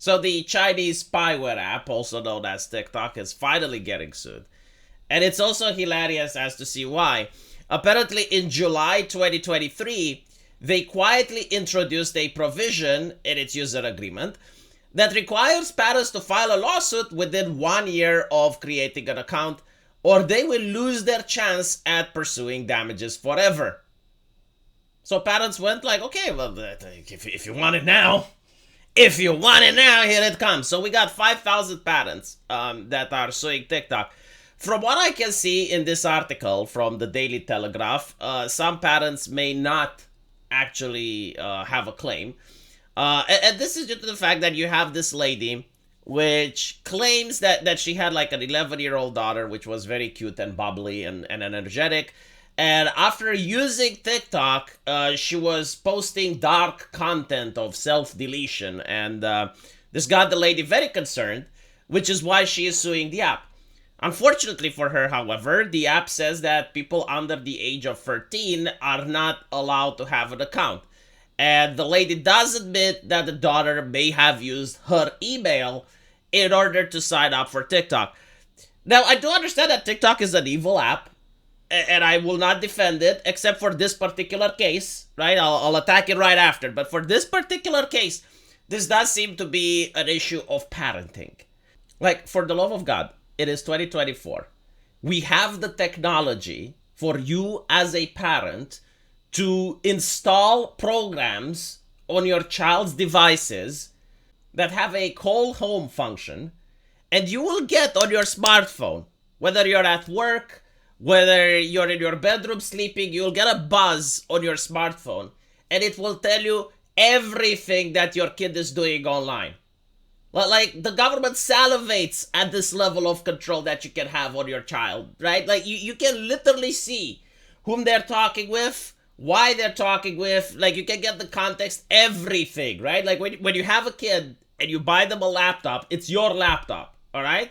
So the Chinese spyware app, also known as TikTok, is finally getting sued. And it's also hilarious as to see why. Apparently in July 2023, they quietly introduced a provision in its user agreement that requires parents to file a lawsuit within 1 year of creating an account, or they will lose their chance at pursuing damages forever. So parents went like, okay, well, if you want it now, if you want it now, here it comes. So we got 5,000 parents that are suing TikTok. From what I can see in this article from the Daily Telegraph, some parents may not actually have a claim. And this is due to the fact that you have this lady which claims that she had like an 11-year-old daughter, which was very cute and bubbly and energetic. And after using TikTok, she was posting dark content of self-deletion. And this got the lady very concerned, which is why she is suing the app. Unfortunately for her, however, the app says that people under the age of 13 are not allowed to have an account. And the lady does admit that the daughter may have used her email in order to sign up for TikTok. Now, I do understand that TikTok is an evil app, and I will not defend it, except for this particular case, right? I'll attack it right after. But for this particular case, this does seem to be an issue of parenting. Like, for the love of God, it is 2024. We have the technology for you as a parent to install programs on your child's devices that have a call home function, and you will get on your smartphone, whether you're at work, whether you're in your bedroom sleeping, you'll get a buzz on your smartphone, and it will tell you everything that your kid is doing online. Like, the government salivates at this level of control that you can have on your child, right? Like, you can literally see whom they're talking with, why they're talking with, like, you can get the context, everything, right? Like, when you have a kid and you buy them a laptop, it's your laptop, all right?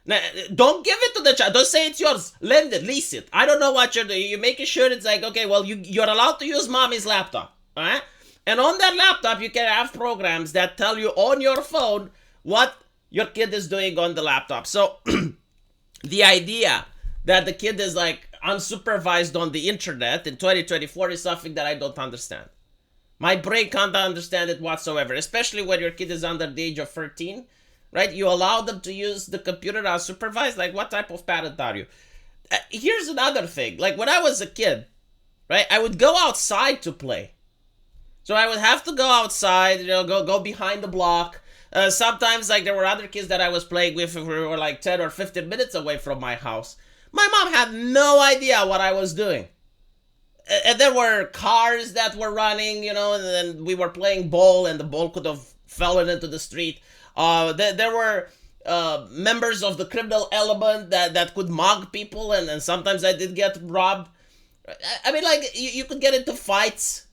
Now, don't give it to the child. Don't say it's yours. Lend it, lease it. I don't know what you're doing. You're making sure it's like, okay, well, you're allowed to use mommy's laptop, all right? And on that laptop, you can have programs that tell you on your phone what your kid is doing on the laptop. So the idea that the kid is like unsupervised on the internet in 2024 is something that I don't understand. My brain can't understand it whatsoever, especially when your kid is under the age of 13, right? You allow them to use the computer unsupervised? Like, what type of parent are you? Here's another thing. Like, when I was a kid, right, I would go outside to play. So I would have to go outside, go behind the block. Sometimes, like, there were other kids that I was playing with who were like 10 or 15 minutes away from my house. My mom had no idea what I was doing. And there were cars that were running, and then we were playing ball, and the ball could have fallen into the street. There were members of the criminal element that could mug people, and sometimes I did get robbed. I mean, like, you could get into fights.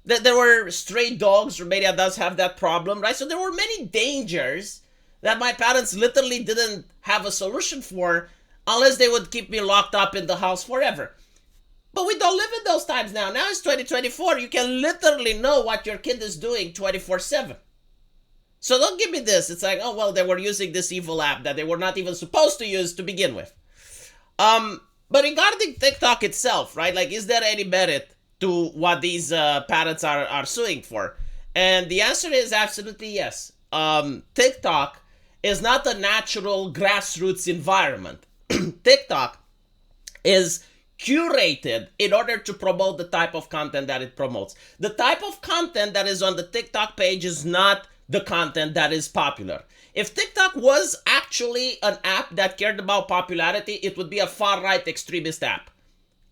There were stray dogs. Romania does have that problem, right? So there were many dangers that my parents literally didn't have a solution for unless they would keep me locked up in the house forever. But we don't live in those times now. Now it's 2024. You can literally know what your kid is doing 24/7. So don't give me this. It's like, oh, well, they were using this evil app that they were not even supposed to use to begin with. But regarding TikTok itself, right? Like, is there any merit to what these parents are suing for? And the answer is absolutely yes. TikTok is not a natural grassroots environment. TikTok is curated in order to promote the type of content that it promotes. The type of content that is on the TikTok page is not the content that is popular. If TikTok was actually an app that cared about popularity, it would be a far-right extremist app.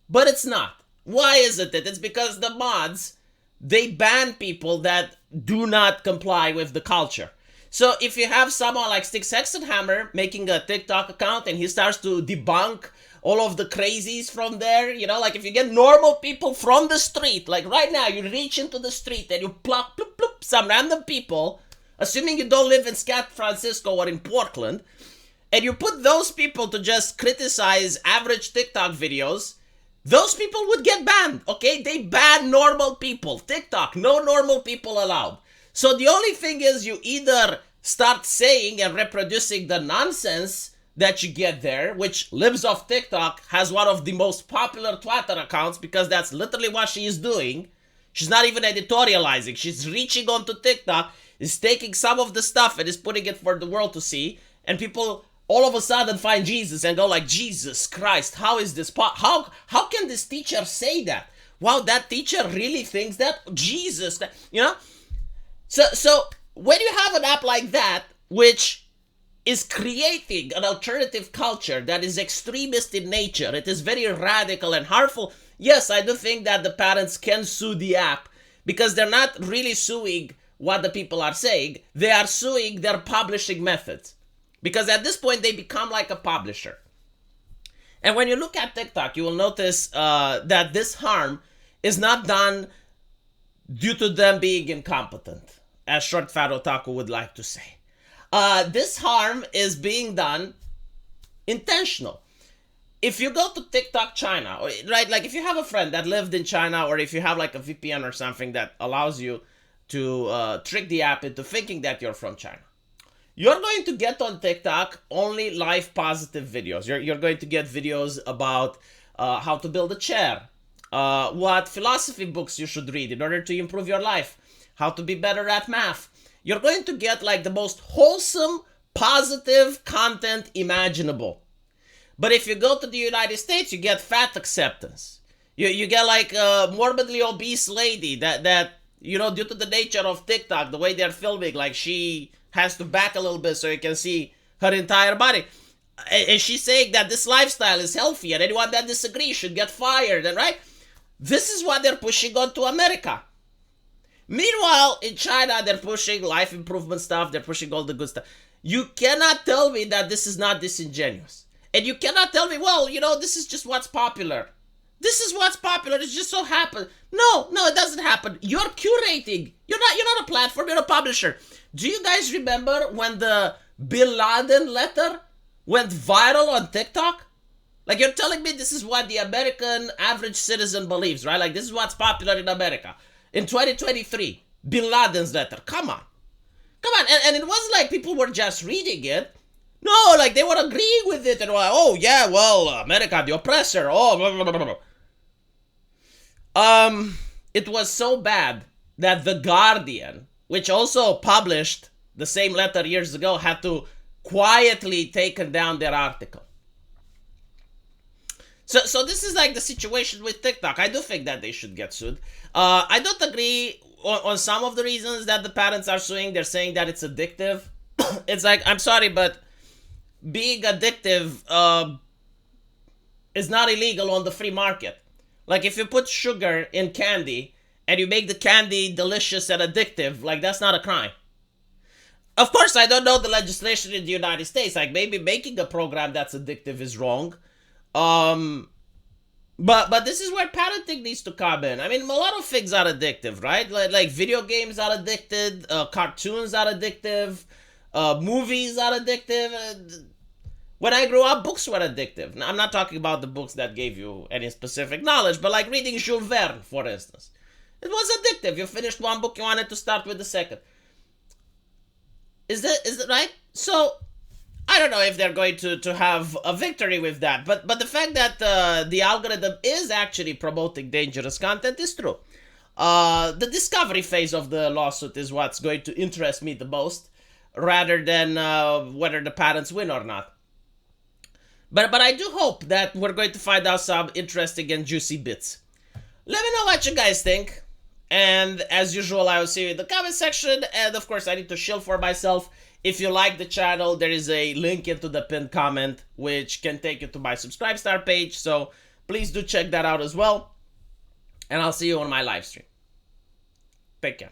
But it's not. Why isn't it? It's because the mods, they ban people that do not comply with the culture. So if you have someone like Sticks Hexenhammer making a TikTok account and he starts to debunk all of the crazies from there, like if you get normal people from the street, like right now, you reach into the street and you pluck, bloop, bloop, some random people, assuming you don't live in San Francisco or in Portland, and you put those people to just criticize average TikTok videos, those people would get banned, okay? They ban normal people. TikTok, no normal people allowed. So the only thing is you either start saying and reproducing the nonsense that you get there, which lives off TikTok, has one of the most popular Twitter accounts because that's literally what she is doing. She's not even editorializing. She's reaching onto TikTok, is taking some of the stuff and is putting it for the world to see, and people all of a sudden find Jesus and go like, Jesus Christ, how is this how can this teacher say that? Wow, that teacher really thinks that? Jesus, you know? So when you have an app like that, which is creating an alternative culture that is extremist in nature, it is very radical and harmful, yes, I do think that the parents can sue the app, because they're not really suing what the people are saying, they are suing their publishing methods. Because at this point, they become like a publisher. And when you look at TikTok, you will notice that this harm is not done due to them being incompetent, as Short Fat Otaku would like to say. This harm is being done intentional. If you go to TikTok China, right, like if you have a friend that lived in China, or if you have like a VPN or something that allows you to trick the app into thinking that you're from China, you're going to get on TikTok only life positive videos. You're going to get videos about how to build a chair, what philosophy books you should read in order to improve your life, how to be better at math. You're going to get like the most wholesome, positive content imaginable. But if you go to the United States, you get fat acceptance. You get like a morbidly obese lady that you know, due to the nature of TikTok, the way they're filming, like she has to back a little bit so you can see her entire body. And she's saying that this lifestyle is healthy and anyone that disagrees should get fired. And right, this is what they're pushing onto America. Meanwhile, in China, they're pushing life improvement stuff. They're pushing all the good stuff. You cannot tell me that this is not disingenuous. And you cannot tell me, well, you know, this is just what's popular. This is what's popular. It just so happens. No, it doesn't happen. You're curating. You're not a platform. You're a publisher. Do you guys remember when the Bin Laden letter went viral on TikTok? Like, you're telling me this is what the American average citizen believes, right? Like, this is what's popular in America. In 2023, Bin Laden's letter. Come on. And it wasn't like people were just reading it. No, like they were agreeing with it and were like, oh yeah, well, America, the oppressor. Oh, blah, blah, blah, blah. It was so bad that The Guardian, which also published the same letter years ago, had to quietly take down their article. So this is like the situation with TikTok. I do think that they should get sued. I don't agree on some of the reasons that the parents are suing. They're saying that it's addictive. It's like, I'm sorry, but being addictive is not illegal on the free market. Like if you put sugar in candy and you make the candy delicious and addictive, like that's not a crime. Of course, I don't know the legislation in the United States. Like maybe making a program that's addictive is wrong. But this is where parenting needs to come in. I mean, a lot of things are addictive, right? Like video games are addicted, cartoons are addictive, movies are addictive. When I grew up, books were addictive. Now, I'm not talking about the books that gave you any specific knowledge, but like reading Jules Verne, for instance. It was addictive. You finished one book, you wanted to start with the second. Is that right? So I don't know if they're going to have a victory with that, but the fact that the algorithm is actually promoting dangerous content is true. The discovery phase of the lawsuit is what's going to interest me the most, rather than whether the parents win or not. But I do hope that we're going to find out some interesting and juicy bits. Let me know what you guys think. And as usual, I will see you in the comment section. And of course, I need to shill for myself. If you like the channel, there is a link into the pinned comment, which can take you to my Subscribe Star page. So please do check that out as well. And I'll see you on my live stream. Take care.